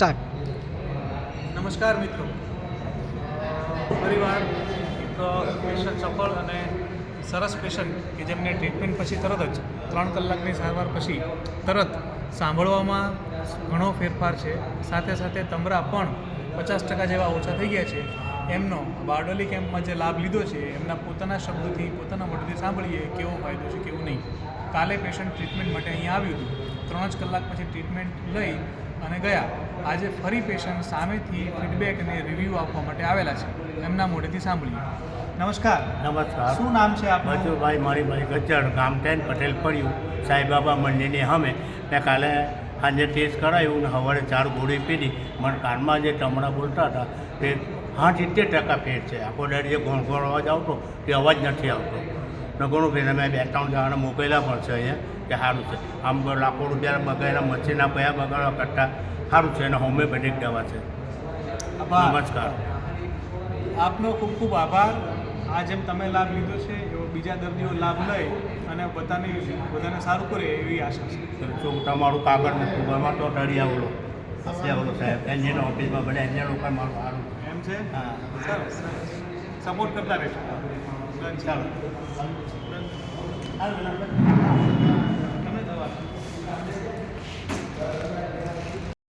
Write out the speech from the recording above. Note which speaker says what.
Speaker 1: Start.
Speaker 2: નમસ્કાર મિત્રો, ફરીવાર એક પેશન્ટ સફળ અને સરસ પેશન્ટ કે જેમને ટ્રીટમેન્ટ પછી તરત જ 3 કલાકની સારવાર પછી તરત સાંભળવામાં ઘણો ફેરફાર છે, સાથે સાથે તમરા પણ 50% જેવા ઓછા થઈ ગયા છે. એમનો બારડોલી કેમ્પમાં જે લાભ લીધો છે એમના પોતાના શબ્દોથી, પોતાના મોઢેથી સાંભળીએ કેવો ફાયદો છે કેવું નહીં. કાલે પેશન્ટ ટ્રીટમેન્ટ માટે અહીંયા આવ્યું હતું, 3 જ કલાક પછી ટ્રીટમેન્ટ લઈ અને ગયા. આજે ફરી પેશન્ટ સામેથી ફીડબેક અને રિવ્યૂ આપવા માટે આવેલા છે, એમના મોઢેથી સાંભળીએ. નમસ્કાર.
Speaker 3: નમસ્કાર.
Speaker 2: શું નામ છે આપનું?
Speaker 3: મજુભાઈ મણિભાઈ ગજ્જર, ગામ 10 પટેલ પડ્યું, સાંઈબાબા મંદિરની સામે. મેં કાલે સાંજે ટેસ્ટ કરાવ્યું ને સવારે 4 ગોળી પીધી. મને કાનમાં જે ટમણા બોલતા હતા તે 70% ફેર છે. આખો દાડી જે ઘોણ અવાજ આવતો તે અવાજ નથી આવતો. ને ઘણું ફેર મેં 2-3 જણાને મોકલેલા પણ છે અહીંયા કે સારું છે. આમ લાખો રૂપિયા બગાડ્યા, મચ્છીના પૈયા બગાડવા કરતાં સારું છે અને હોમિયોપેથિક દવા છે. નમસ્કાર.
Speaker 2: આપનો ખૂબ ખૂબ આભાર. આ જેમ તમે લાભ લીધો છે એવો બીજા દર્દીઓ લાભ લઈ અને બધાને સારું કરે એવી આશા છે.
Speaker 3: શું તમારું કાગળ મૂકવું એમાં તો ડરી આવેલો સાહેબ એન્જિન ઓફિસમાં બધા એન્જિન ઉપર મારું સારું
Speaker 2: એમ છે?
Speaker 3: હા.
Speaker 2: સરસ. સપોર્ટ કરતા રહેશો.
Speaker 3: ચાલો.
Speaker 2: તમે દવા